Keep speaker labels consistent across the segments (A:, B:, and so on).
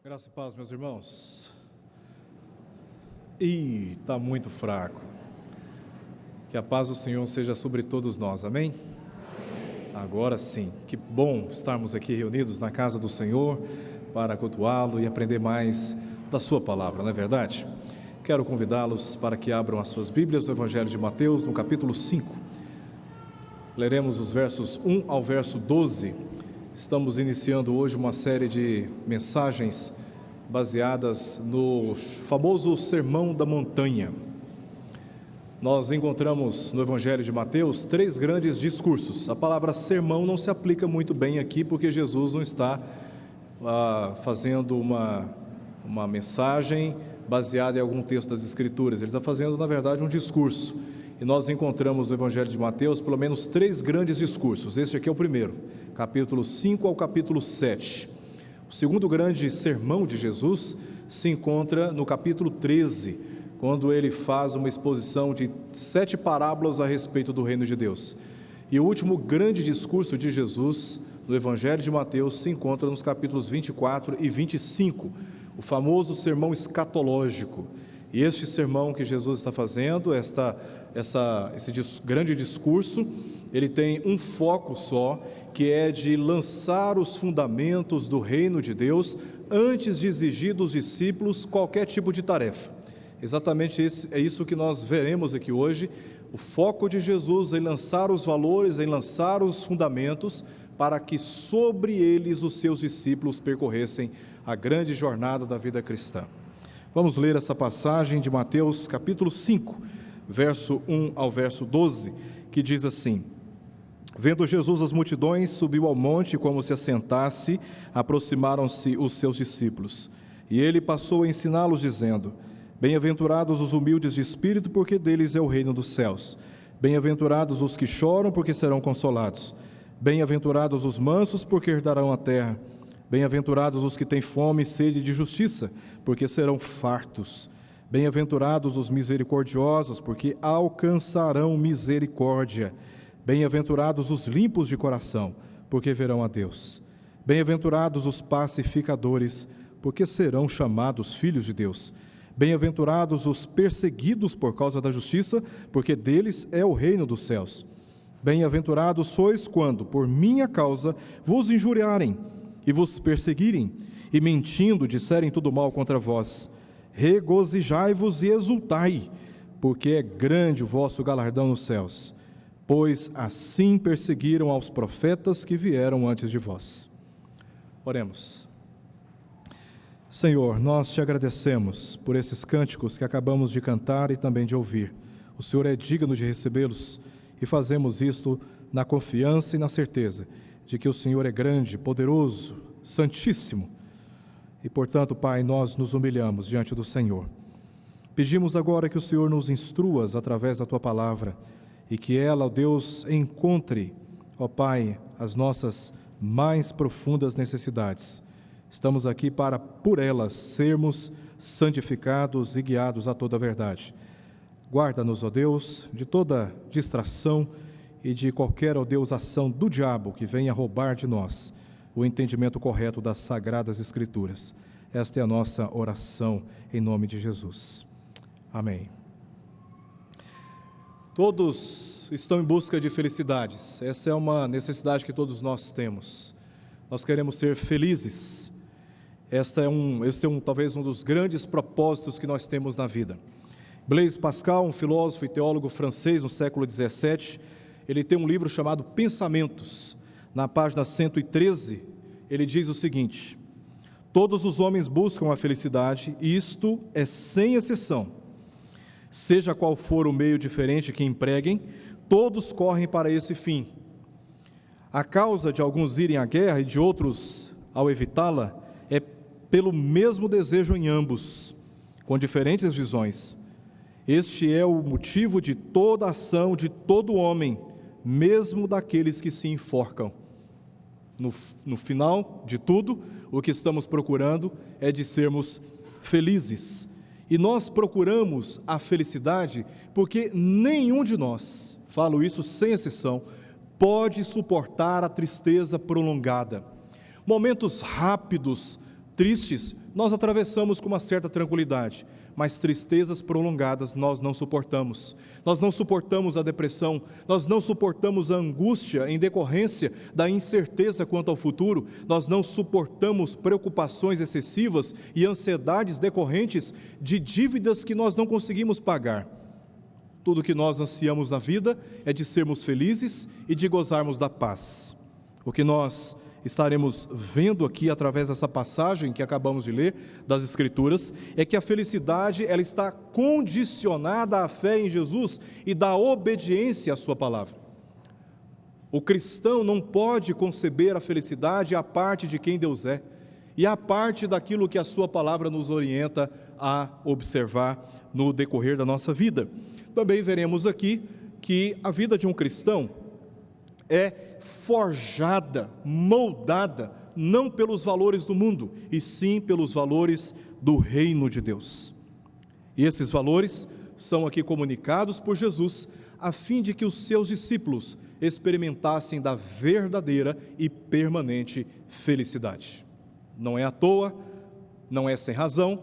A: Graça e paz, meus irmãos. Está muito fraco. Que a paz do Senhor seja sobre todos nós, amém? Agora sim, que bom estarmos aqui reunidos na casa do Senhor para cultuá-lo e aprender mais da sua palavra, não é verdade? Quero convidá-los para que abram as suas Bíblias no Evangelho de Mateus, no capítulo 5. Leremos os versos 1 ao verso 12. Estamos iniciando hoje uma série de mensagens baseadas no famoso Sermão da Montanha. Nós encontramos no Evangelho de Mateus 3 grandes discursos. A palavra sermão não se aplica muito bem aqui, porque Jesus não está fazendo uma mensagem baseada em algum texto das Escrituras. Ele está fazendo, na verdade, um discurso. E nós encontramos no Evangelho de Mateus pelo menos 3 grandes discursos. Este aqui é o primeiro, capítulo 5 ao capítulo 7. O segundo grande sermão de Jesus se encontra no capítulo 13, quando ele faz uma exposição de 7 parábolas a respeito do reino de Deus. E o último grande discurso de Jesus no Evangelho de Mateus se encontra nos capítulos 24 e 25, o famoso sermão escatológico. E este sermão que Jesus está fazendo, esse grande discurso, ele tem um foco só, que é de lançar os fundamentos do reino de Deus antes de exigir dos discípulos qualquer tipo de tarefa. Exatamente é isso que nós veremos aqui hoje. O foco de Jesus em lançar os valores, em lançar os fundamentos, para que sobre eles os seus discípulos percorressem a grande jornada da vida cristã. Vamos ler essa passagem de Mateus capítulo 5, verso 1 ao verso 12, que diz assim: Vendo Jesus as multidões, subiu ao monte, como se assentasse, aproximaram-se os seus discípulos. E ele passou a ensiná-los, dizendo: Bem-aventurados os humildes de espírito, porque deles é o reino dos céus. Bem-aventurados os que choram, porque serão consolados. Bem-aventurados os mansos, porque herdarão a terra. Bem-aventurados os que têm fome e sede de justiça, porque serão fartos. Bem-aventurados os misericordiosos, porque alcançarão misericórdia. Bem-aventurados os limpos de coração, porque verão a Deus. Bem-aventurados os pacificadores, porque serão chamados filhos de Deus. Bem-aventurados os perseguidos por causa da justiça, porque deles é o reino dos céus. Bem-aventurados sois quando, por minha causa, vos injuriarem e vos perseguirem, e mentindo disserem tudo mal contra vós. Regozijai-vos e exultai, porque é grande o vosso galardão nos céus, pois assim perseguiram aos profetas que vieram antes de vós. Oremos. Senhor, nós te agradecemos por esses cânticos que acabamos de cantar e também de ouvir. O Senhor é digno de recebê-los, e fazemos isto na confiança e na certeza de que o Senhor é grande, poderoso, santíssimo. E, portanto, Pai, nós nos humilhamos diante do Senhor. Pedimos agora que o Senhor nos instruas através da Tua palavra e que ela, ó Deus, encontre, ó Pai, as nossas mais profundas necessidades. Estamos aqui para, por elas, sermos santificados e guiados a toda a verdade. Guarda-nos, ó Deus, de toda distração e de qualquer, ó Deus, ação do diabo que venha roubar de nós o entendimento correto das Sagradas Escrituras. Esta é a nossa oração em nome de Jesus. Amém. Todos estão em busca de felicidades. Essa é uma necessidade que todos nós temos. Nós queremos ser felizes. Esse é talvez um dos grandes propósitos que nós temos na vida. Blaise Pascal, um filósofo e teólogo francês no século XVII, ele tem um livro chamado Pensamentos. Na página 113, ele diz o seguinte: todos os homens buscam a felicidade, e isto é sem exceção. Seja qual for o meio diferente que empreguem, todos correm para esse fim. A causa de alguns irem à guerra e de outros ao evitá-la é pelo mesmo desejo em ambos, com diferentes visões. Este é o motivo de toda ação de todo homem, mesmo daqueles que se enforcam. No final de tudo, o que estamos procurando é de sermos felizes. E nós procuramos a felicidade porque nenhum de nós, falo isso sem exceção, pode suportar a tristeza prolongada. Momentos rápidos Tristes, nós atravessamos com uma certa tranquilidade, mas tristezas prolongadas nós não suportamos. Nós não suportamos a depressão, nós não suportamos a angústia em decorrência da incerteza quanto ao futuro, nós não suportamos preocupações excessivas e ansiedades decorrentes de dívidas que nós não conseguimos pagar. Tudo que nós ansiamos na vida é de sermos felizes e de gozarmos da paz. O que nós estaremos vendo aqui através dessa passagem que acabamos de ler das Escrituras é que a felicidade ela está condicionada à fé em Jesus e da obediência à sua palavra. O cristão não pode conceber a felicidade à parte de quem Deus é e à parte daquilo que a sua palavra nos orienta a observar no decorrer da nossa vida. Também veremos aqui que a vida de um cristão é forjada, moldada, não pelos valores do mundo, e sim pelos valores do reino de Deus. E esses valores são aqui comunicados por Jesus, a fim de que os seus discípulos experimentassem da verdadeira e permanente felicidade. Não é à toa, não é sem razão,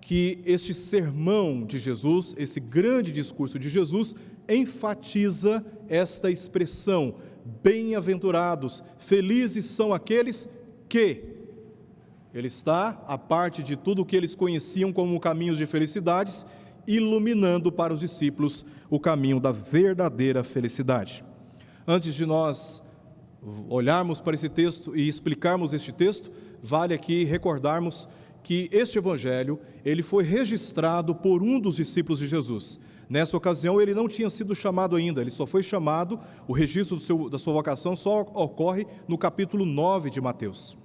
A: que este sermão de Jesus, esse grande discurso de Jesus, enfatiza esta expressão: bem-aventurados, felizes são aqueles que... Ele está, a parte de tudo o que eles conheciam como caminhos de felicidades, iluminando para os discípulos o caminho da verdadeira felicidade. Antes de nós olharmos para esse texto e explicarmos este texto, vale aqui recordarmos que este evangelho, ele foi registrado por um dos discípulos de Jesus. Nessa ocasião ele não tinha sido chamado ainda, ele só foi chamado, o registro da sua vocação só ocorre no capítulo 9 de Mateus.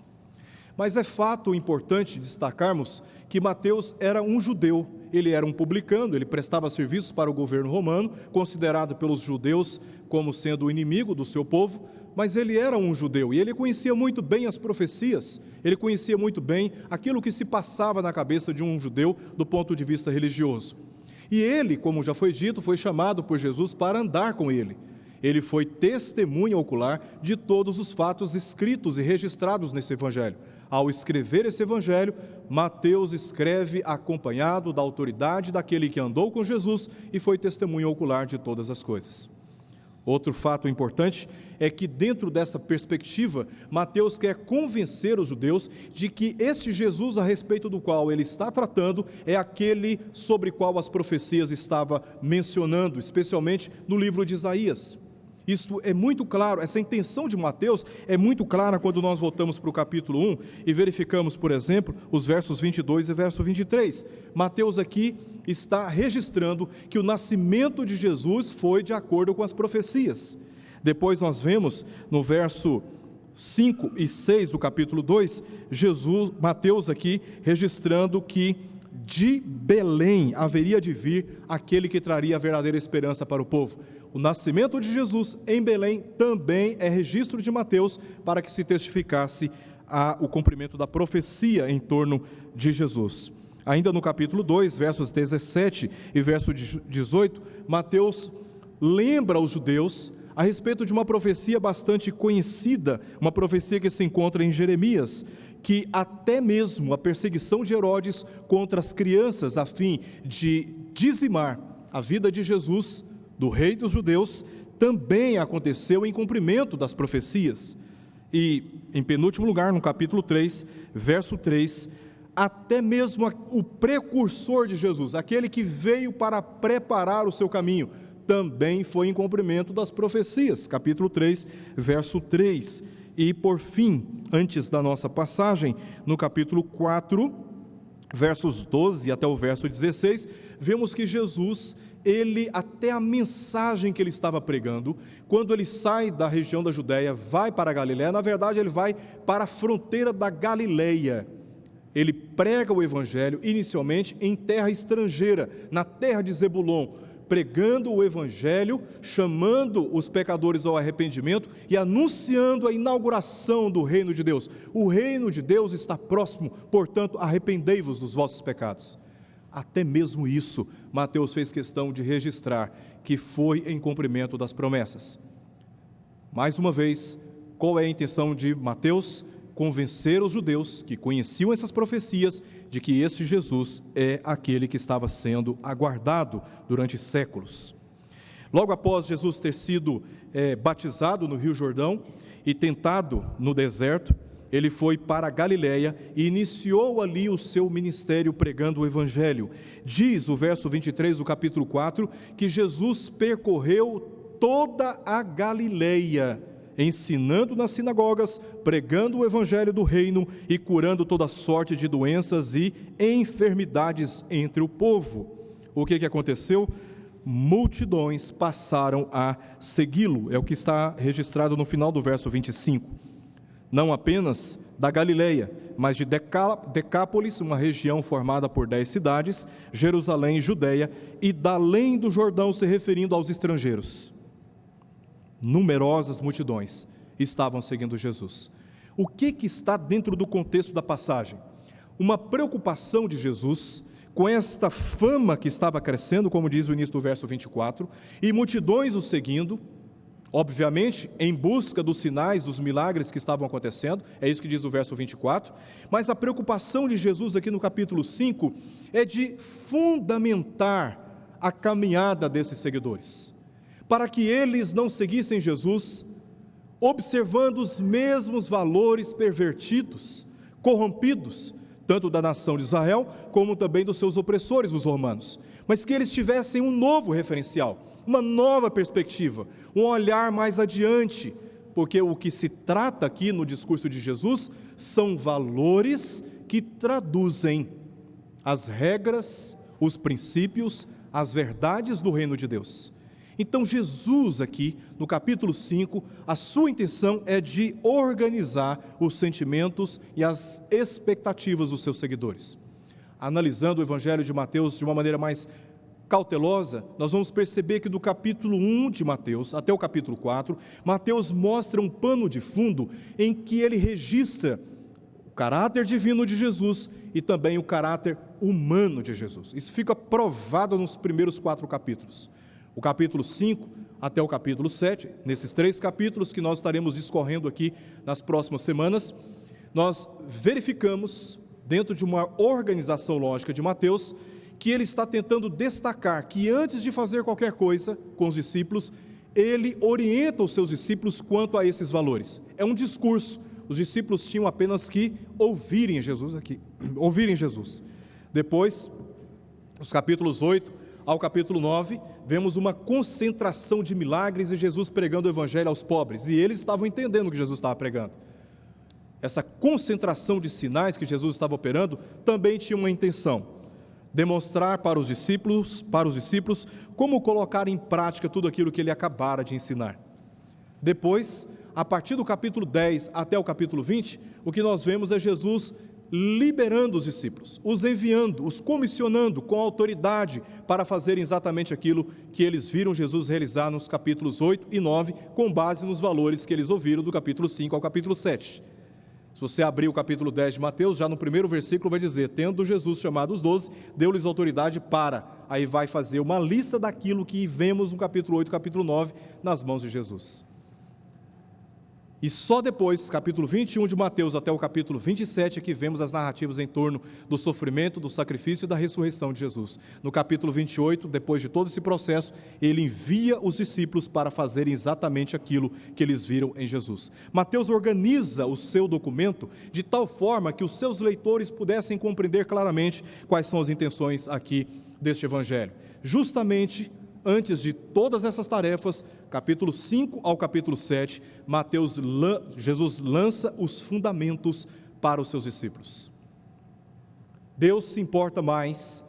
A: Mas é fato importante destacarmos que Mateus era um judeu, ele era um publicano, ele prestava serviços para o governo romano, considerado pelos judeus como sendo o inimigo do seu povo, mas ele era um judeu e ele conhecia muito bem as profecias, ele conhecia muito bem aquilo que se passava na cabeça de um judeu do ponto de vista religioso. E ele, como já foi dito, foi chamado por Jesus para andar com ele. Ele foi testemunha ocular de todos os fatos escritos e registrados nesse evangelho. Ao escrever esse evangelho, Mateus escreve acompanhado da autoridade daquele que andou com Jesus e foi testemunha ocular de todas as coisas. Outro fato importante é que, dentro dessa perspectiva, Mateus quer convencer os judeus de que este Jesus a respeito do qual ele está tratando é aquele sobre qual as profecias estavam mencionando, especialmente no livro de Isaías. Isto é muito claro, essa intenção de Mateus é muito clara quando nós voltamos para o capítulo 1 e verificamos, por exemplo, os versos 22 e verso 23. Mateus aqui está registrando que o nascimento de Jesus foi de acordo com as profecias. Depois nós vemos no verso 5 e 6 do capítulo 2, Mateus aqui registrando que de Belém haveria de vir aquele que traria a verdadeira esperança para o povo. O nascimento de Jesus em Belém também é registro de Mateus para que se testificasse o cumprimento da profecia em torno de Jesus. Ainda no capítulo 2, versos 17 e verso 18, Mateus lembra aos judeus a respeito de uma profecia bastante conhecida, uma profecia que se encontra em Jeremias, que até mesmo a perseguição de Herodes contra as crianças a fim de dizimar a vida de Jesus, do rei dos judeus, também aconteceu em cumprimento das profecias. E, em penúltimo lugar, no capítulo 3, verso 3, até mesmo o precursor de Jesus, aquele que veio para preparar o seu caminho, também foi em cumprimento das profecias. Capítulo 3, verso 3. E, por fim, antes da nossa passagem, no capítulo 4, versos 12 até o verso 16, vemos que Jesus, até a mensagem que ele estava pregando, quando ele sai da região da Judéia, vai para a Galileia, na verdade ele vai para a fronteira da Galileia. Ele prega o evangelho inicialmente em terra estrangeira, na terra de Zebulon, pregando o evangelho, chamando os pecadores ao arrependimento e anunciando a inauguração do reino de Deus. O reino de Deus está próximo, portanto, arrependei-vos dos vossos pecados. Até mesmo isso, Mateus fez questão de registrar, que foi em cumprimento das promessas. Mais uma vez, qual é a intenção de Mateus? convencer os judeus que conheciam essas profecias de que esse Jesus é aquele que estava sendo aguardado durante séculos. Logo após Jesus ter sido batizado no Rio Jordão e tentado no deserto, ele foi para a Galiléia e iniciou ali o seu ministério pregando o Evangelho. Diz o verso 23 do capítulo 4 que Jesus percorreu toda a Galiléia, ensinando nas sinagogas, pregando o Evangelho do reino e curando toda sorte de doenças e enfermidades entre o povo. O que aconteceu? Multidões passaram a segui-lo, é o que está registrado no final do verso 25. Não apenas da Galiléia, mas de Decápolis, uma região formada por 10 cidades, Jerusalém, Judeia, e da além do Jordão, se referindo aos estrangeiros. Numerosas multidões estavam seguindo Jesus. O que está dentro do contexto da passagem? Uma preocupação de Jesus com esta fama que estava crescendo, como diz o início do verso 24, e multidões o seguindo, obviamente, em busca dos sinais, dos milagres que estavam acontecendo, é isso que diz o verso 24, mas a preocupação de Jesus aqui no capítulo 5 é de fundamentar a caminhada desses seguidores, para que eles não seguissem Jesus observando os mesmos valores pervertidos, corrompidos, tanto da nação de Israel, como também dos seus opressores, os romanos, mas que eles tivessem um novo referencial, uma nova perspectiva, um olhar mais adiante, porque o que se trata aqui no discurso de Jesus são valores que traduzem as regras, os princípios, as verdades do reino de Deus. Então Jesus aqui, no capítulo 5, a sua intenção é de organizar os sentimentos e as expectativas dos seus seguidores. Analisando o Evangelho de Mateus de uma maneira mais cautelosa, nós vamos perceber que do capítulo 1 de Mateus até o capítulo 4, Mateus mostra um pano de fundo em que ele registra o caráter divino de Jesus e também o caráter humano de Jesus. Isso fica provado nos primeiros 4 capítulos. O capítulo 5 até o capítulo 7, nesses 3 capítulos que nós estaremos discorrendo aqui nas próximas semanas, nós verificamos, dentro de uma organização lógica de Mateus, que ele está tentando destacar que antes de fazer qualquer coisa com os discípulos, ele orienta os seus discípulos quanto a esses valores. É um discurso, os discípulos tinham apenas que ouvirem Jesus aqui, ouvirem Jesus. Depois, os capítulos 8 ao capítulo 9, vemos uma concentração de milagres e Jesus pregando o Evangelho aos pobres, e eles estavam entendendo o que Jesus estava pregando. Essa concentração de sinais que Jesus estava operando também tinha uma intenção: demonstrar para os discípulos como colocar em prática tudo aquilo que ele acabara de ensinar. Depois, a partir do capítulo 10 até o capítulo 20, o que nós vemos é Jesus liberando os discípulos, os enviando, os comissionando com autoridade para fazerem exatamente aquilo que eles viram Jesus realizar nos capítulos 8 e 9, com base nos valores que eles ouviram do capítulo 5 ao capítulo 7. Se você abrir o capítulo 10 de Mateus, já no primeiro versículo vai dizer: tendo Jesus chamado os 12, deu-lhes autoridade para, aí vai fazer uma lista daquilo que vemos no capítulo 8 e capítulo 9, nas mãos de Jesus. E só depois, capítulo 21 de Mateus até o capítulo 27, é que vemos as narrativas em torno do sofrimento, do sacrifício e da ressurreição de Jesus. No capítulo 28, depois de todo esse processo, ele envia os discípulos para fazerem exatamente aquilo que eles viram em Jesus. Mateus organiza o seu documento de tal forma que os seus leitores pudessem compreender claramente quais são as intenções aqui deste evangelho. Justamente antes de todas essas tarefas, capítulo 5 ao capítulo 7, Jesus lança os fundamentos para os seus discípulos. Deus se importa mais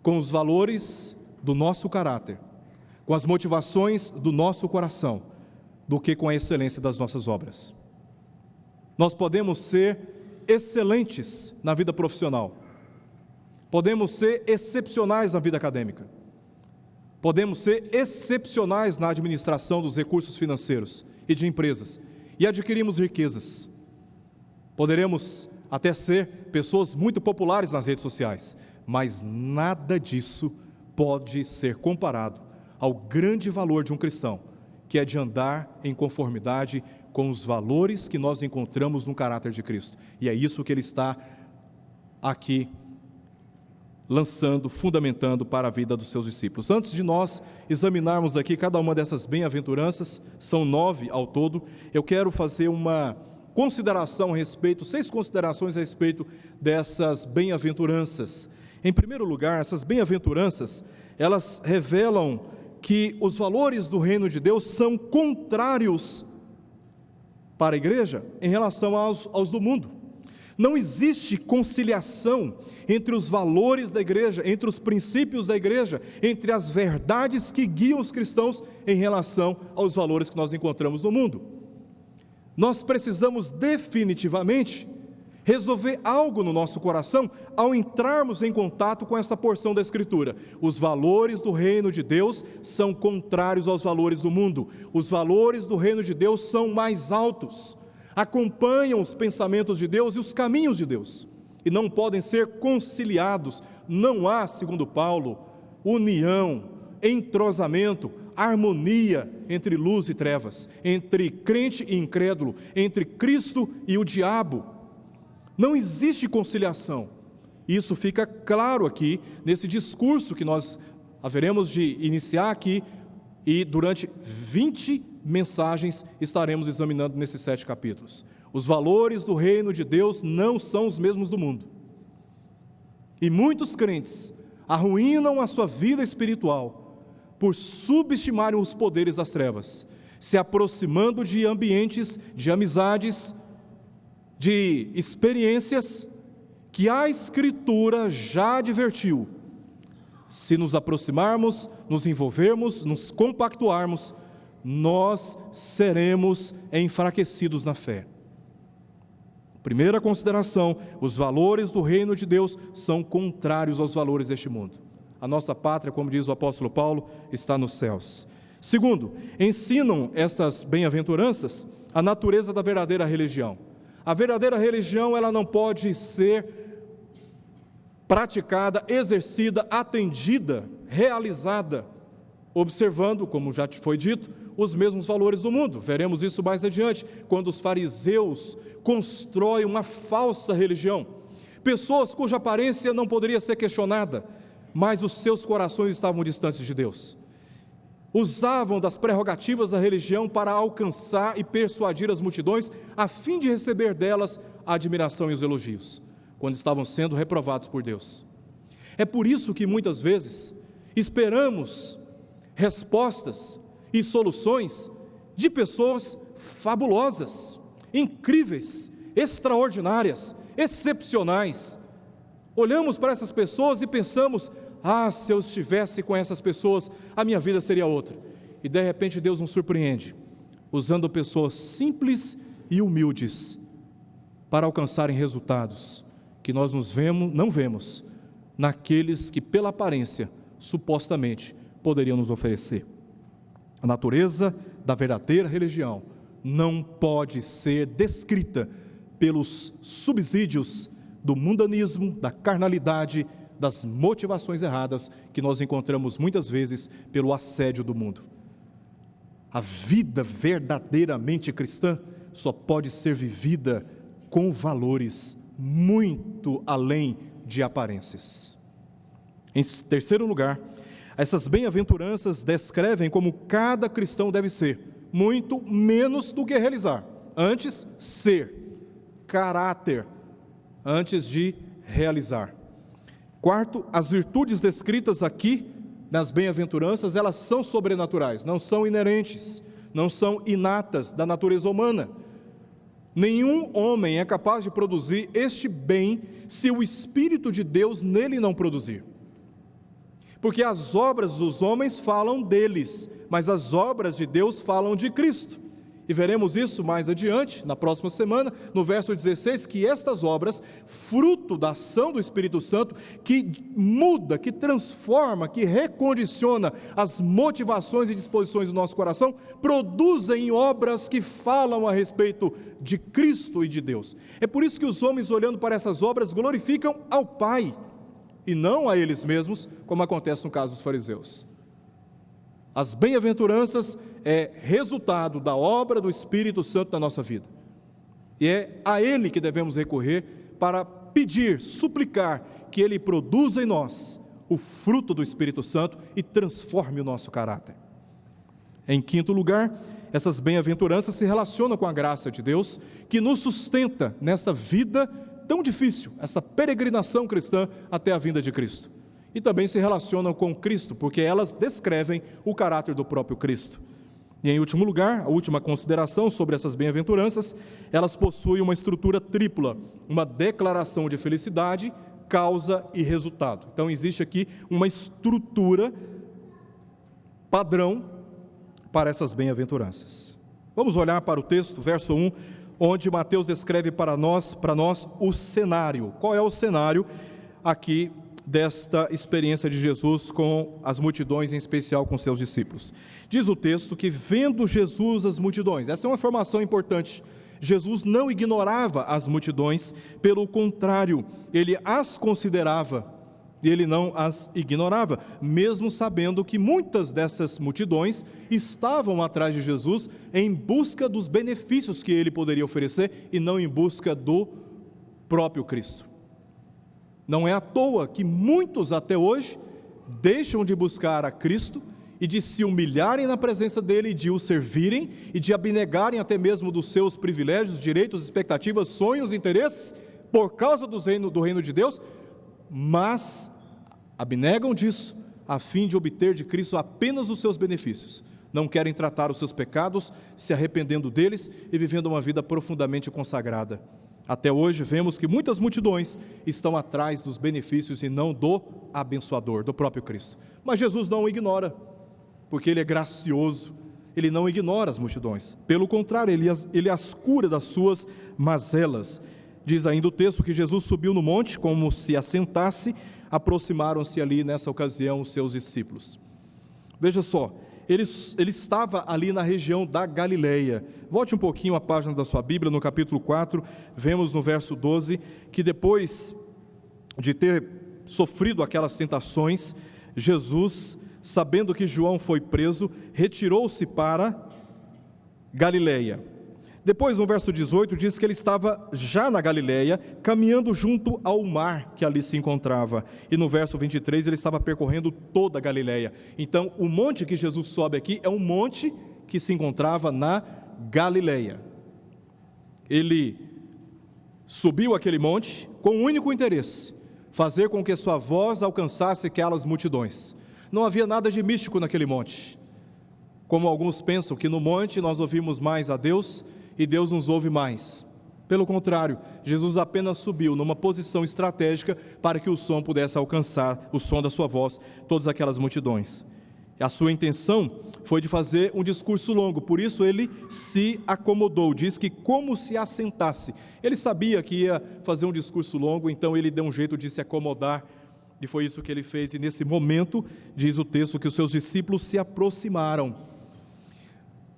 A: com os valores do nosso caráter, com as motivações do nosso coração, do que com a excelência das nossas obras. Nós podemos ser excelentes na vida profissional, podemos ser excepcionais na vida acadêmica, podemos ser excepcionais na administração dos recursos financeiros e de empresas, e adquirimos riquezas. Poderemos até ser pessoas muito populares nas redes sociais, mas nada disso pode ser comparado ao grande valor de um cristão, que é de andar em conformidade com os valores que nós encontramos no caráter de Cristo. E é isso que ele está aqui lançando, fundamentando para a vida dos seus discípulos. Antes de nós examinarmos aqui cada uma dessas bem-aventuranças, são 9 ao todo, eu quero fazer uma consideração a respeito, 6 considerações a respeito dessas bem-aventuranças. Em primeiro lugar, essas bem-aventuranças, elas revelam que os valores do reino de Deus são contrários para a igreja em relação aos do mundo. Não existe conciliação entre os valores da igreja, entre os princípios da igreja, entre as verdades que guiam os cristãos em relação aos valores que nós encontramos no mundo. Nós precisamos definitivamente resolver algo no nosso coração ao entrarmos em contato com essa porção da Escritura. Os valores do reino de Deus são contrários aos valores do mundo. Os valores do reino de Deus são mais altos, acompanham os pensamentos de Deus e os caminhos de Deus, e não podem ser conciliados. Não há, segundo Paulo, união, entrosamento, harmonia entre luz e trevas, entre crente e incrédulo, entre Cristo e o diabo. Não existe conciliação. Isso fica claro aqui, nesse discurso que nós haveremos de iniciar aqui, e durante 20 mensagens estaremos examinando nesses 7 capítulos. Os valores do reino de Deus não são os mesmos do mundo. E muitos crentes arruinam a sua vida espiritual por subestimarem os poderes das trevas, se aproximando de ambientes, de amizades, de experiências que a Escritura já advertiu. Se nos aproximarmos, nos envolvermos, nos compactuarmos, nós seremos enfraquecidos na fé. Primeira consideração: os valores do reino de Deus são contrários aos valores deste mundo. A nossa pátria, como diz o apóstolo Paulo, está nos céus. Segundo, ensinam estas bem-aventuranças a natureza da verdadeira religião. A verdadeira religião, ela não pode ser praticada, exercida, atendida, realizada, observando, como já te foi dito, os mesmos valores do mundo. Veremos isso mais adiante, quando os fariseus constroem uma falsa religião. Pessoas cuja aparência não poderia ser questionada, mas os seus corações estavam distantes de Deus. Usavam das prerrogativas da religião para alcançar e persuadir as multidões, a fim de receber delas a admiração e os elogios, quando estavam sendo reprovados por Deus. É por isso que muitas vezes esperamos respostas e soluções de pessoas fabulosas, incríveis, extraordinárias, excepcionais. Olhamos para essas pessoas e pensamos: se eu estivesse com essas pessoas, a minha vida seria outra. E de repente Deus nos surpreende, usando pessoas simples e humildes, para alcançarem resultados que nós não vemos naqueles que pela aparência, supostamente, poderiam nos oferecer. A natureza da verdadeira religião não pode ser descrita pelos subsídios do mundanismo, da carnalidade, das motivações erradas que nós encontramos muitas vezes pelo assédio do mundo. A vida verdadeiramente cristã só pode ser vivida com valores muito além de aparências. Em terceiro lugar, essas bem-aventuranças descrevem como cada cristão deve ser, muito menos do que realizar. Antes, ser, caráter, antes de realizar. Quarto, as virtudes descritas aqui nas bem-aventuranças, elas são sobrenaturais, não são inerentes, não são inatas da natureza humana. Nenhum homem é capaz de produzir este bem se o Espírito de Deus nele não produzir. Porque as obras dos homens falam deles, mas as obras de Deus falam de Cristo. E veremos isso mais adiante, na próxima semana, no verso 16, que estas obras, fruto da ação do Espírito Santo, que muda, que transforma, que recondiciona as motivações e disposições do nosso coração, produzem obras que falam a respeito de Cristo e de Deus. É por isso que os homens, olhando para essas obras, glorificam ao Pai, e não a eles mesmos, como acontece no caso dos fariseus. As bem-aventuranças, é resultado da obra do Espírito Santo na nossa vida. E é a Ele que devemos recorrer para pedir, suplicar que Ele produza em nós o fruto do Espírito Santo e transforme o nosso caráter. Em quinto lugar, essas bem-aventuranças se relacionam com a graça de Deus, que nos sustenta nesta vida tão difícil, essa peregrinação cristã até a vinda de Cristo. E também se relacionam com Cristo, porque elas descrevem o caráter do próprio Cristo. E em último lugar, a última consideração sobre essas bem-aventuranças, elas possuem uma estrutura tripla, uma declaração de felicidade, causa e resultado. Então existe aqui uma estrutura padrão para essas bem-aventuranças. Vamos olhar para o texto, verso 1, onde Mateus descreve para nós o cenário. Qual é o cenário aqui desta experiência de Jesus com as multidões, em especial com seus discípulos? Diz o texto que, vendo Jesus as multidões, essa é uma informação importante, Jesus não ignorava as multidões, pelo contrário, ele as considerava, e ele não as ignorava, mesmo sabendo que muitas dessas multidões estavam atrás de Jesus em busca dos benefícios que ele poderia oferecer e não em busca do próprio Cristo. Não é à toa que muitos até hoje deixam de buscar a Cristo e de se humilharem na presença dele, de o servirem e de abnegarem até mesmo dos seus privilégios, direitos, expectativas, sonhos, interesses, por causa do reino de Deus, mas abnegam disso a fim de obter de Cristo apenas os seus benefícios. Não querem tratar os seus pecados, se arrependendo deles e vivendo uma vida profundamente consagrada. Até hoje vemos que muitas multidões estão atrás dos benefícios e não do abençoador, do próprio Cristo. Mas Jesus não o ignora, porque Ele é gracioso, Ele não ignora as multidões. Pelo contrário, Ele as cura das suas mazelas. Diz ainda o texto que Jesus subiu no monte, como se assentasse, aproximaram-se ali nessa ocasião os seus discípulos. Veja só, ele estava ali na região da Galileia. Volte um pouquinho a página da sua Bíblia, no capítulo 4, vemos no verso 12, que depois de ter sofrido aquelas tentações, Jesus, sabendo que João foi preso, retirou-se para Galileia. Depois, no verso 18, diz que ele estava já na Galileia, caminhando junto ao mar que ali se encontrava. E no verso 23, ele estava percorrendo toda a Galileia. Então, o monte que Jesus sobe aqui é um monte que se encontrava na Galileia. Ele subiu aquele monte com um único interesse: fazer com que sua voz alcançasse aquelas multidões. Não havia nada de místico naquele monte. Como alguns pensam que no monte nós ouvimos mais a Deus e Deus nos ouve mais. Pelo contrário, Jesus apenas subiu numa posição estratégica para que o som pudesse alcançar, o som da sua voz, todas aquelas multidões. A sua intenção foi de fazer um discurso longo, por isso ele se acomodou, diz que como se assentasse. Ele sabia que ia fazer um discurso longo, então ele deu um jeito de se acomodar, e foi isso que ele fez. E nesse momento, diz o texto, que os seus discípulos se aproximaram.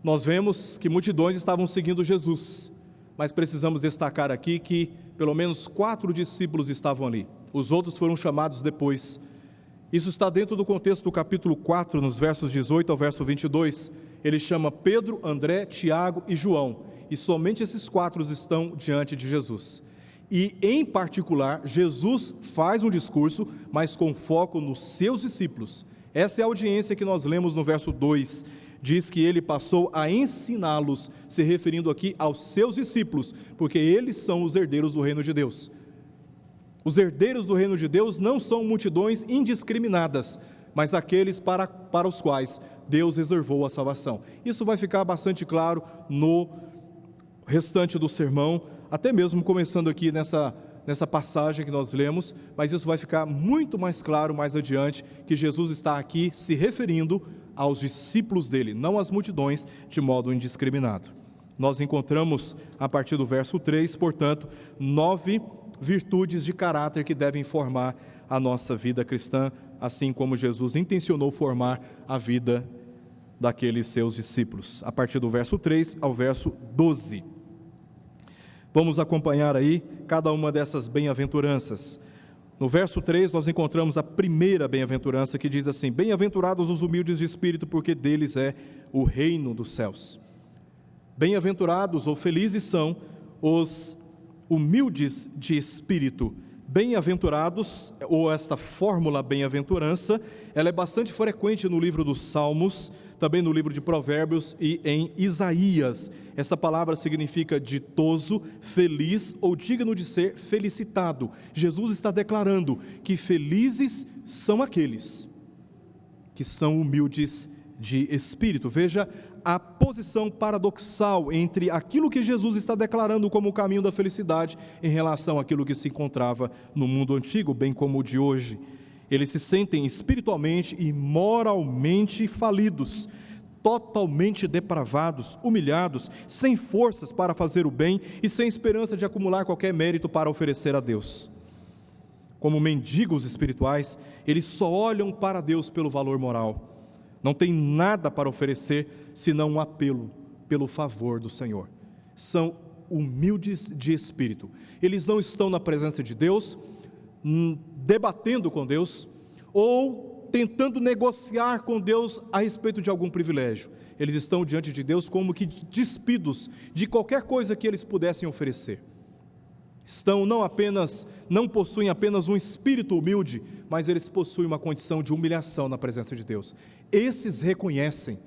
A: Nós vemos que multidões estavam seguindo Jesus, mas precisamos destacar aqui que pelo menos 4 discípulos estavam ali. Os outros foram chamados depois. Isso está dentro do contexto do capítulo 4, nos versos 18 ao verso 22. Ele chama Pedro, André, Tiago e João, e somente esses 4 estão diante de Jesus. E, em particular, Jesus faz um discurso, mas com foco nos seus discípulos. Essa é a audiência que nós lemos no verso 2. Diz que ele passou a ensiná-los, se referindo aqui aos seus discípulos, porque eles são os herdeiros do reino de Deus. Os herdeiros do reino de Deus não são multidões indiscriminadas, mas aqueles para os quais Deus reservou a salvação. Isso vai ficar bastante claro no restante do sermão, até mesmo começando aqui nessa passagem que nós lemos, mas isso vai ficar muito mais claro mais adiante, que Jesus está aqui se referindo aos discípulos dele, não às multidões de modo indiscriminado. Nós encontramos a partir do verso 3, portanto, 9 virtudes de caráter que devem formar a nossa vida cristã, assim como Jesus intencionou formar a vida daqueles seus discípulos, a partir do verso 3 ao verso 12. Vamos acompanhar aí cada uma dessas bem-aventuranças. No verso 3, nós encontramos a primeira bem-aventurança, que diz assim: bem-aventurados os humildes de espírito, porque deles é o reino dos céus. Bem-aventurados ou felizes são os humildes de espírito. Bem-aventurados, ou esta fórmula bem-aventurança, ela é bastante frequente no livro dos Salmos, também no livro de Provérbios e em Isaías. Essa palavra significa ditoso, feliz ou digno de ser felicitado. Jesus está declarando que felizes são aqueles que são humildes de espírito. Veja a posição paradoxal entre aquilo que Jesus está declarando como o caminho da felicidade em relação àquilo que se encontrava no mundo antigo, bem como o de hoje. Eles se sentem espiritualmente e moralmente falidos, totalmente depravados, humilhados, sem forças para fazer o bem e sem esperança de acumular qualquer mérito para oferecer a Deus. Como mendigos espirituais, eles só olham para Deus pelo valor moral. Não tem nada para oferecer senão um apelo pelo favor do Senhor. São humildes de espírito. Eles não estão na presença de Deus, debatendo com Deus, ou tentando negociar com Deus a respeito de algum privilégio. Eles estão diante de Deus como que despidos de qualquer coisa que eles pudessem oferecer. Não possuem apenas um espírito humilde, mas eles possuem uma condição de humilhação na presença de Deus. Esses reconhecem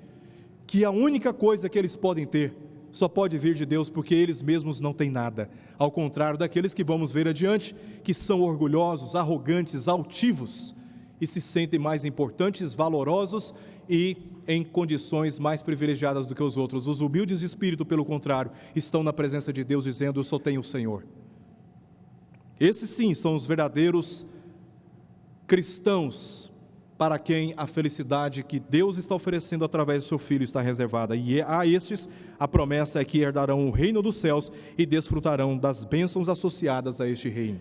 A: que a única coisa que eles podem ter só pode vir de Deus, porque eles mesmos não têm nada, ao contrário daqueles que vamos ver adiante, que são orgulhosos, arrogantes, altivos, e se sentem mais importantes, valorosos e em condições mais privilegiadas do que os outros. Os humildes de espírito, pelo contrário, estão na presença de Deus dizendo: eu só tenho o Senhor. Esses sim são os verdadeiros cristãos, para quem a felicidade que Deus está oferecendo através do seu Filho está reservada. E a estes a promessa é que herdarão o reino dos céus e desfrutarão das bênçãos associadas a este reino.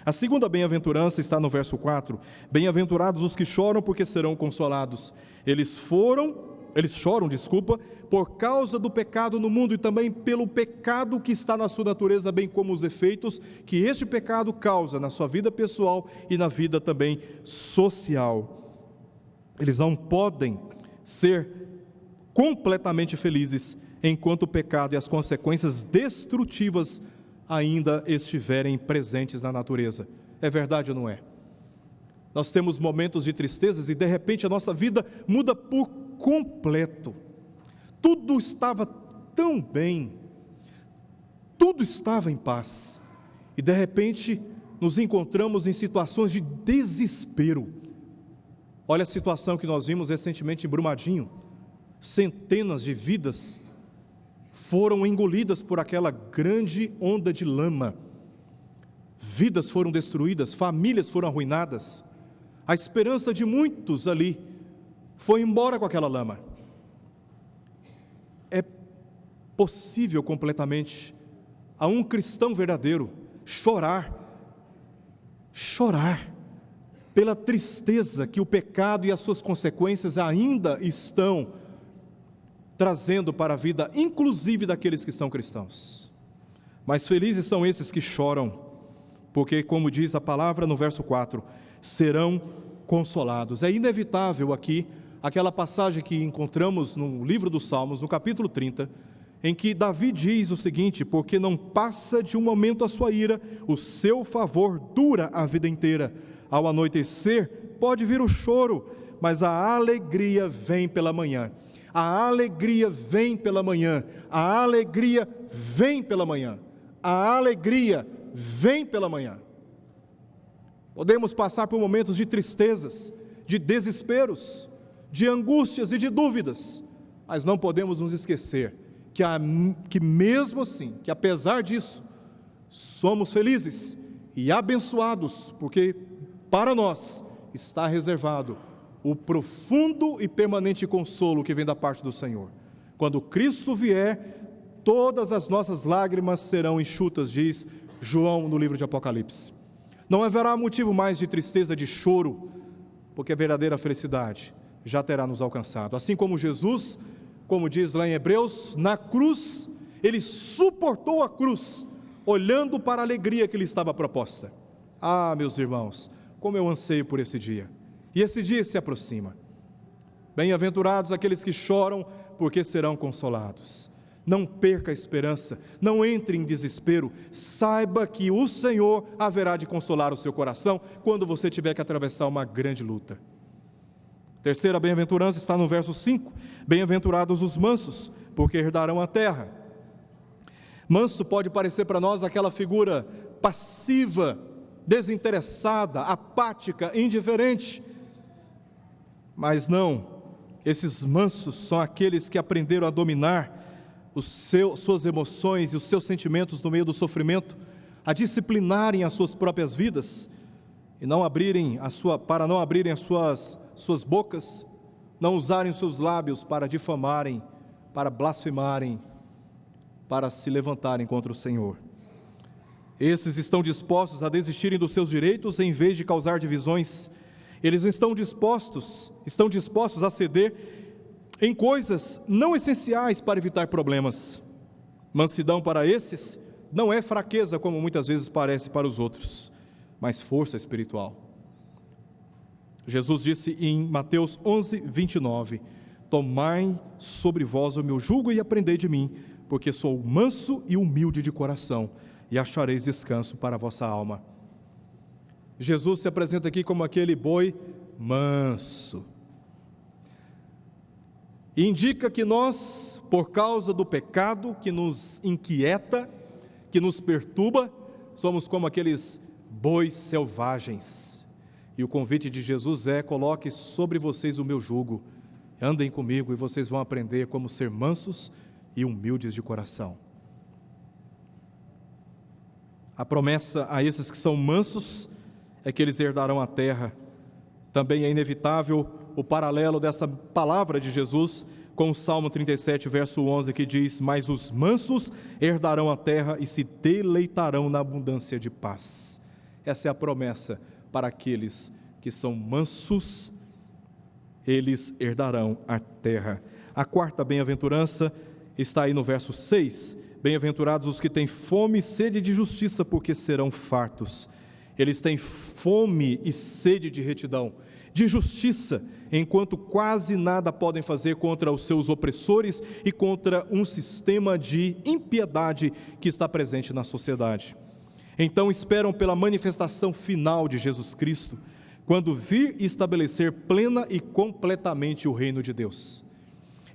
A: A segunda bem-aventurança está no verso 4. Bem-aventurados os que choram, porque serão consolados. Eles choram, por causa do pecado no mundo e também pelo pecado que está na sua natureza, bem como os efeitos que este pecado causa na sua vida pessoal e na vida também social. Eles não podem ser completamente felizes enquanto o pecado e as consequências destrutivas ainda estiverem presentes na natureza. É verdade ou não é? Nós temos momentos de tristezas e de repente a nossa vida muda por completo. Tudo estava tão bem, tudo estava em paz, e de repente nos encontramos em situações de desespero. Olha a situação que nós vimos recentemente em Brumadinho. Centenas de vidas foram engolidas por aquela grande onda de lama. Vidas foram destruídas, famílias foram arruinadas. A esperança de muitos ali foi embora com aquela lama. É possível completamente a um cristão verdadeiro chorar pela tristeza que o pecado e as suas consequências ainda estão trazendo para a vida, inclusive daqueles que são cristãos. Mas felizes são esses que choram, porque, como diz a palavra no verso 4, serão consolados. É inevitável aqui aquela passagem que encontramos no livro dos Salmos, no capítulo 30, em que Davi diz o seguinte: porque não passa de um momento a sua ira, o seu favor dura a vida inteira. Ao anoitecer pode vir o choro, mas a alegria vem pela manhã. A alegria vem pela manhã. A alegria vem pela manhã. A alegria vem pela manhã. Podemos passar por momentos de tristezas, de desesperos, de angústias e de dúvidas, mas não podemos nos esquecer que mesmo assim, que apesar disso, somos felizes e abençoados, porque para nós está reservado o profundo e permanente consolo que vem da parte do Senhor. Quando Cristo vier, todas as nossas lágrimas serão enxutas, diz João no livro de Apocalipse. Não haverá motivo mais de tristeza, de choro, porque a verdadeira felicidade já terá nos alcançado. Assim como Jesus, como diz lá em Hebreus, na cruz, ele suportou a cruz, olhando para a alegria que lhe estava proposta. Ah, meus irmãos, como eu anseio por esse dia. E esse dia se aproxima. Bem-aventurados aqueles que choram, porque serão consolados. Não perca a esperança, não entre em desespero. Saiba que o Senhor haverá de consolar o seu coração quando você tiver que atravessar uma grande luta. Terceira bem-aventurança está no verso 5. Bem-aventurados os mansos, porque herdarão a terra. Manso pode parecer para nós aquela figura passiva, desinteressada, apática, indiferente. Mas não, esses mansos são aqueles que aprenderam a dominar suas emoções e os seus sentimentos no meio do sofrimento, a disciplinarem as suas próprias vidas, e para não abrirem as suas bocas, não usarem os seus lábios para difamarem, para blasfemarem, para se levantarem contra o Senhor. Esses estão dispostos a desistirem dos seus direitos em vez de causar divisões. Eles estão dispostos a ceder em coisas não essenciais para evitar problemas. Mansidão para esses não é fraqueza, como muitas vezes parece para os outros, mas força espiritual. Jesus disse em Mateus 11, 29, tomai sobre vós o meu jugo e aprendei de mim, porque sou manso e humilde de coração, e achareis descanso para a vossa alma. Jesus se apresenta aqui como aquele boi manso. E indica que nós, por causa do pecado que nos inquieta, que nos perturba, somos como aqueles bois selvagens. E o convite de Jesus é: coloque sobre vocês o meu jugo, andem comigo e vocês vão aprender como ser mansos e humildes de coração. A promessa a esses que são mansos é que eles herdarão a terra. Também é inevitável o paralelo dessa palavra de Jesus com o Salmo 37, verso 11, que diz: mas os mansos herdarão a terra e se deleitarão na abundância de paz. Essa é a promessa para aqueles que são mansos, eles herdarão a terra. A quarta bem-aventurança está aí no verso 6, bem-aventurados os que têm fome e sede de justiça, porque serão fartos. Eles têm fome e sede de retidão, de justiça, enquanto quase nada podem fazer contra os seus opressores e contra um sistema de impiedade que está presente na sociedade. Então esperam pela manifestação final de Jesus Cristo, quando vir estabelecer plena e completamente o reino de Deus.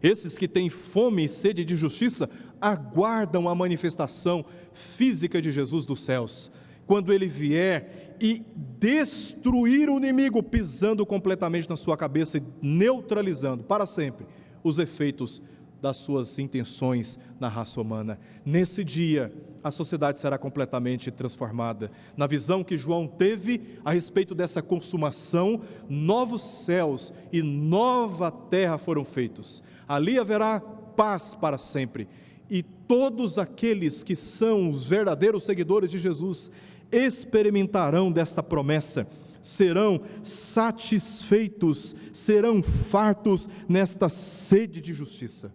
A: Esses que têm fome e sede de justiça aguardam a manifestação física de Jesus dos céus, quando ele vier e destruir o inimigo, pisando completamente na sua cabeça e neutralizando para sempre os efeitos das suas intenções na raça humana. Nesse dia, a sociedade será completamente transformada. Na visão que João teve a respeito dessa consumação, novos céus e nova terra foram feitos. Ali haverá paz para sempre. E todos aqueles que são os verdadeiros seguidores de Jesus experimentarão desta promessa, serão satisfeitos, serão fartos nesta sede de justiça,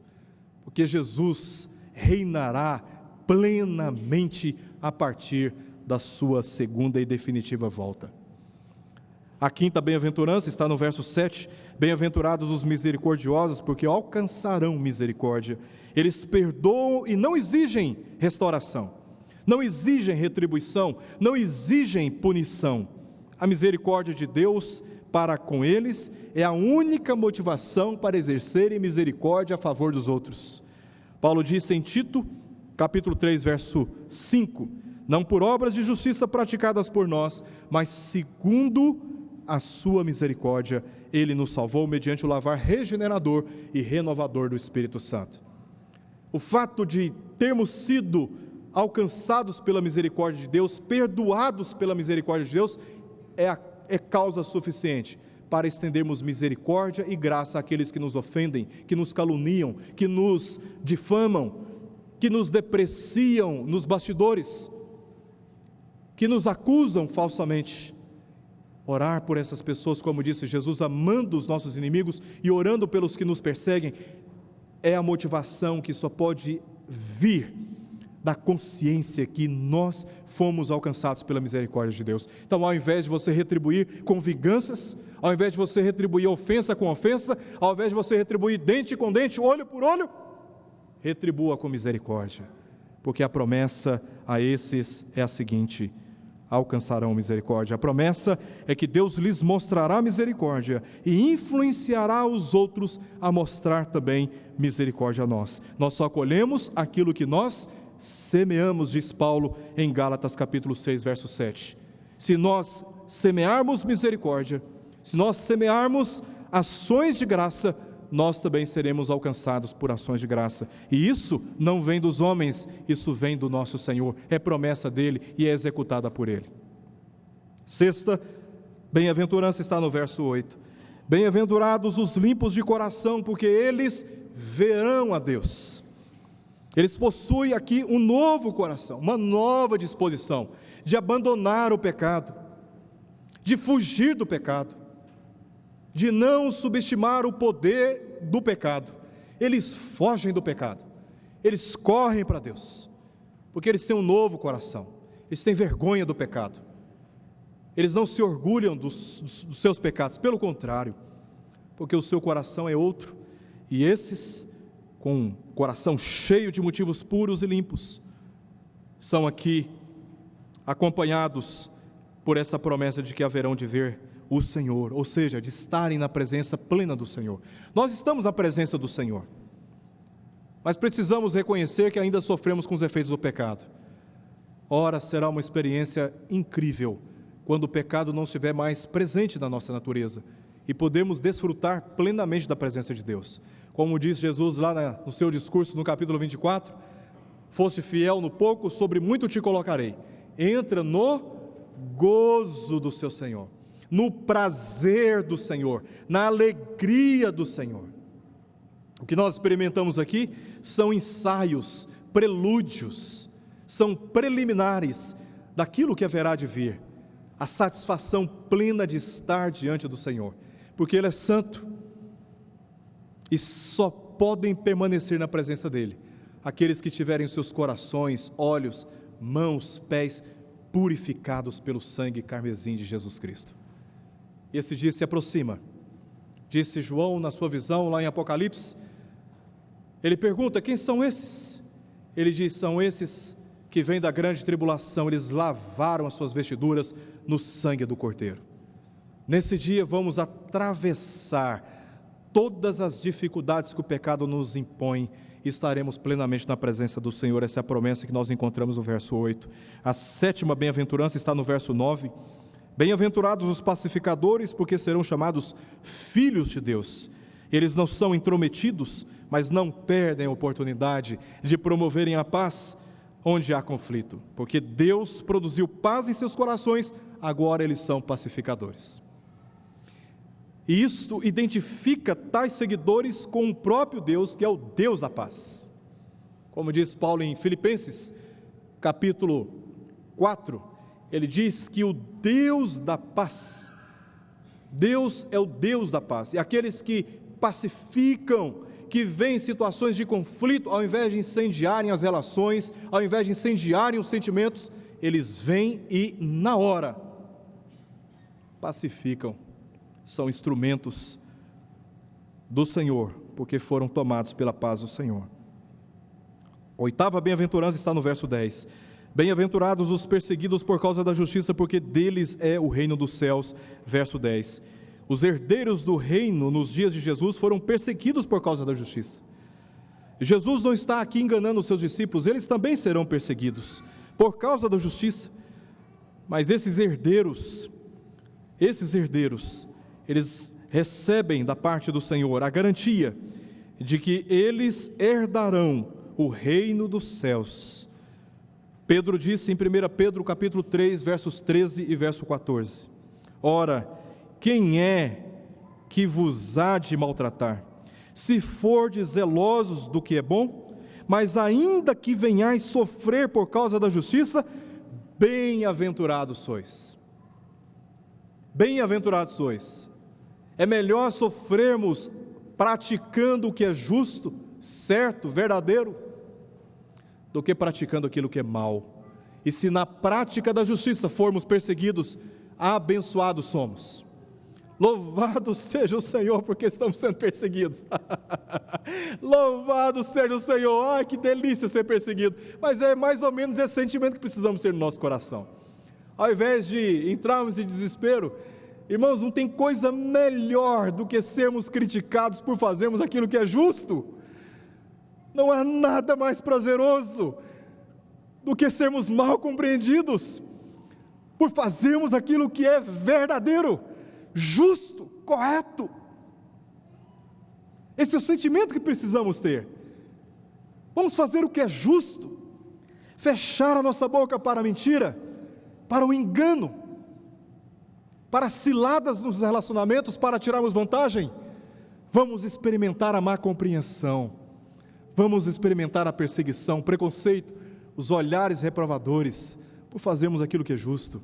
A: porque Jesus reinará plenamente a partir da sua segunda e definitiva volta. A quinta bem-aventurança está no verso 7, bem-aventurados os misericordiosos, porque alcançarão misericórdia. Eles perdoam e não exigem restauração, não exigem retribuição, não exigem punição. A misericórdia de Deus para com eles é a única motivação para exercerem misericórdia a favor dos outros. Paulo disse em Tito, capítulo 3, verso 5, não por obras de justiça praticadas por nós, mas segundo a sua misericórdia, ele nos salvou mediante o lavar regenerador e renovador do Espírito Santo. O fato de termos sido alcançados pela misericórdia de Deus, perdoados pela misericórdia de Deus, é causa suficiente para estendermos misericórdia e graça àqueles que nos ofendem, que nos caluniam, que nos difamam, que nos depreciam nos bastidores, que nos acusam falsamente. Orar por essas pessoas, como disse Jesus, amando os nossos inimigos e orando pelos que nos perseguem, é a motivação que só pode vir da consciência que nós fomos alcançados pela misericórdia de Deus. Então, ao invés de você retribuir com vinganças, ao invés de você retribuir ofensa com ofensa, ao invés de você retribuir dente com dente, olho por olho, retribua com misericórdia, porque a promessa a esses é a seguinte: alcançarão misericórdia. A promessa é que Deus lhes mostrará misericórdia e influenciará os outros a mostrar também misericórdia a nós. Nós só colhemos aquilo que nós semeamos, diz Paulo em Gálatas capítulo 6, verso 7. Se nós semearmos misericórdia, se nós semearmos ações de graça, nós também seremos alcançados por ações de graça. E isso não vem dos homens, isso vem do nosso Senhor, é promessa dele e é executada por ele. Sexta bem-aventurança está no verso 8. Bem-aventurados os limpos de coração, porque eles verão a Deus. Eles possuem aqui um novo coração, uma nova disposição de abandonar o pecado, de fugir do pecado, de não subestimar o poder do pecado. Eles fogem do pecado, eles correm para Deus, porque eles têm um novo coração, eles têm vergonha do pecado, eles não se orgulham dos seus pecados, pelo contrário, porque o seu coração é outro, e esses, com um coração cheio de motivos puros e limpos, são aqui acompanhados por essa promessa de que haverão de ver o Senhor, ou seja, de estarem na presença plena do Senhor. Nós estamos na presença do Senhor, mas precisamos reconhecer que ainda sofremos com os efeitos do pecado. Ora, será uma experiência incrível quando o pecado não estiver mais presente na nossa natureza e podemos desfrutar plenamente da presença de Deus. Como diz Jesus lá no seu discurso no capítulo 24, foste fiel no pouco, sobre muito te colocarei. Entra no gozo do seu Senhor, no prazer do Senhor, na alegria do Senhor. O que nós experimentamos aqui são ensaios, prelúdios, são preliminares daquilo que haverá de vir, a satisfação plena de estar diante do Senhor, porque Ele é santo, e só podem permanecer na presença dEle aqueles que tiverem os seus corações, olhos, mãos, pés purificados pelo sangue carmesim de Jesus Cristo. E esse dia se aproxima. Disse João na sua visão lá em Apocalipse, ele pergunta: quem são esses? Ele diz: são esses que vêm da grande tribulação, eles lavaram as suas vestiduras no sangue do Cordeiro. Nesse dia vamos atravessar todas as dificuldades que o pecado nos impõe e estaremos plenamente na presença do Senhor. Essa é a promessa que nós encontramos no verso 8. A sétima bem-aventurança está no verso 9. Bem-aventurados os pacificadores, porque serão chamados filhos de Deus. Eles não são intrometidos, mas não perdem a oportunidade de promoverem a paz onde há conflito, porque Deus produziu paz em seus corações, agora eles são pacificadores. E isto identifica tais seguidores com o próprio Deus, que é o Deus da paz. Como diz Paulo em Filipenses, capítulo 4, ele diz que o Deus da paz, Deus é o Deus da paz, e aqueles que pacificam, que veem situações de conflito, ao invés de incendiarem as relações, ao invés de incendiarem os sentimentos, eles vêm e na hora pacificam. São instrumentos do Senhor, porque foram tomados pela paz do Senhor. A oitava bem-aventurança está no verso 10. Bem-aventurados os perseguidos por causa da justiça, porque deles é o reino dos céus. Verso 10. Os herdeiros do reino nos dias de Jesus foram perseguidos por causa da justiça. Jesus não está aqui enganando os seus discípulos, eles também serão perseguidos por causa da justiça. Mas esses herdeiros, eles recebem da parte do Senhor a garantia de que eles herdarão o reino dos céus. Pedro disse em 1 Pedro capítulo 3, versos 13 e verso 14: ora, quem é que vos há de maltratar, se fordes zelosos do que é bom? Mas ainda que venhais sofrer por causa da justiça, bem-aventurados sois. Bem-aventurados sois. É melhor sofrermos praticando o que é justo, certo, verdadeiro, do que praticando aquilo que é mal. E se na prática da justiça formos perseguidos, abençoados somos. Louvado seja o Senhor, porque estamos sendo perseguidos. Louvado seja o Senhor. Ai, que delícia ser perseguido. Mas é mais ou menos esse sentimento que precisamos ter no nosso coração. Ao invés de entrarmos em desespero, irmãos, não tem coisa melhor do que sermos criticados por fazermos aquilo que é justo. Não há nada mais prazeroso do que sermos mal compreendidos por fazermos aquilo que é verdadeiro, justo, correto. Esse é o sentimento que precisamos ter. Vamos fazer o que é justo, fechar a nossa boca para a mentira, para o engano, para ciladas nos relacionamentos, para tirarmos vantagem. Vamos experimentar a má compreensão, vamos experimentar a perseguição, o preconceito, os olhares reprovadores, por fazermos aquilo que é justo.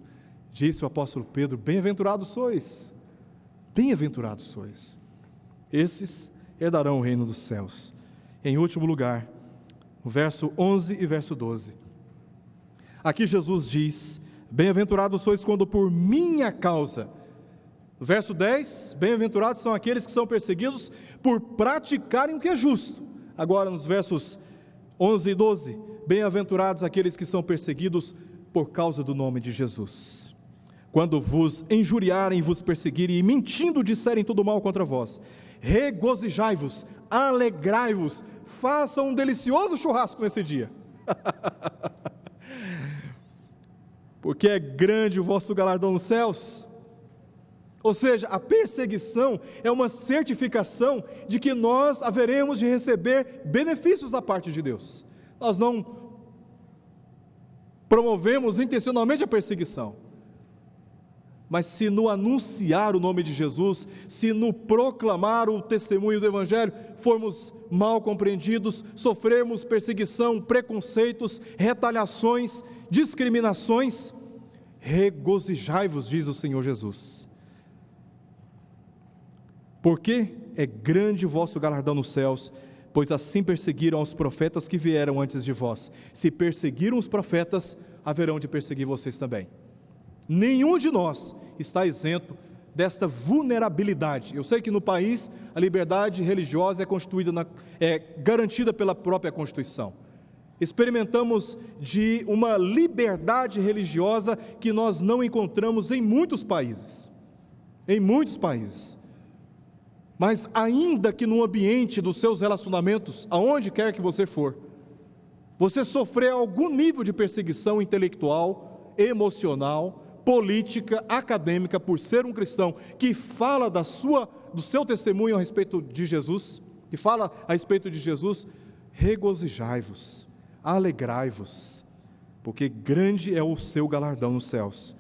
A: Disse o apóstolo Pedro: bem-aventurados sois, bem-aventurados sois, esses herdarão o reino dos céus. Em último lugar, o verso 11 e verso 12, aqui Jesus diz: bem-aventurados sois quando por minha causa. No verso 10, bem-aventurados são aqueles que são perseguidos por praticarem o que é justo. Agora nos versos 11 e 12, bem-aventurados aqueles que são perseguidos por causa do nome de Jesus. Quando vos injuriarem e vos perseguirem e mentindo disserem todo mal contra vós, regozijai-vos, alegrai-vos, façam um delicioso churrasco nesse dia. Porque é grande o vosso galardão nos céus. Ou seja, a perseguição é uma certificação de que nós haveremos de receber benefícios da parte de Deus. Nós não promovemos intencionalmente a perseguição, mas se no anunciar o nome de Jesus, se no proclamar o testemunho do Evangelho, formos mal compreendidos, sofrermos perseguição, preconceitos, retaliações, discriminações, regozijai-vos, diz o Senhor Jesus. Porque é grande o vosso galardão nos céus, pois assim perseguiram os profetas que vieram antes de vós. Se perseguiram os profetas, haverão de perseguir vocês também. Nenhum de nós está isento desta vulnerabilidade. Eu sei que no país a liberdade religiosa é garantida pela própria Constituição. Experimentamos de uma liberdade religiosa que nós não encontramos em muitos países. Em muitos países. Mas ainda que no ambiente dos seus relacionamentos, aonde quer que você for, você sofrer algum nível de perseguição intelectual, emocional, política, acadêmica, por ser um cristão que fala do seu testemunho a respeito de Jesus, que fala a respeito de Jesus, regozijai-vos, alegrai-vos, porque grande é o seu galardão nos céus.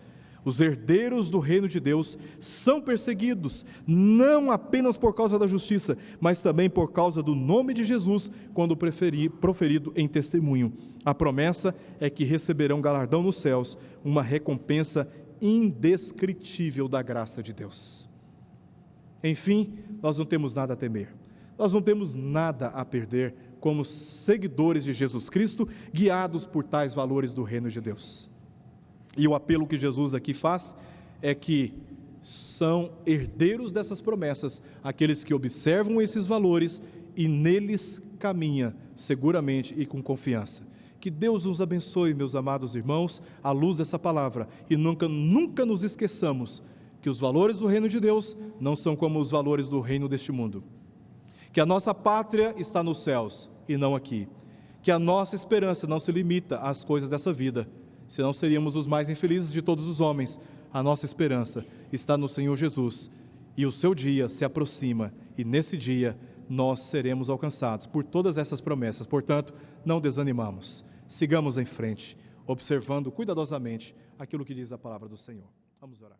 A: Os herdeiros do reino de Deus são perseguidos, não apenas por causa da justiça, mas também por causa do nome de Jesus, quando proferido em testemunho. A promessa é que receberão galardão nos céus, uma recompensa indescritível da graça de Deus. Enfim, nós não temos nada a temer, nós não temos nada a perder como seguidores de Jesus Cristo, guiados por tais valores do reino de Deus. E o apelo que Jesus aqui faz é que são herdeiros dessas promessas aqueles que observam esses valores e neles caminha seguramente e com confiança. Que Deus nos abençoe, meus amados irmãos, à luz dessa palavra, e nunca nos esqueçamos que os valores do reino de Deus não são como os valores do reino deste mundo, que a nossa pátria está nos céus e não aqui, que a nossa esperança não se limita às coisas dessa vida, senão seríamos os mais infelizes de todos os homens. A nossa esperança está no Senhor Jesus, e o seu dia se aproxima, e nesse dia nós seremos alcançados por todas essas promessas. Portanto, não desanimamos, sigamos em frente, observando cuidadosamente aquilo que diz a palavra do Senhor. Vamos orar.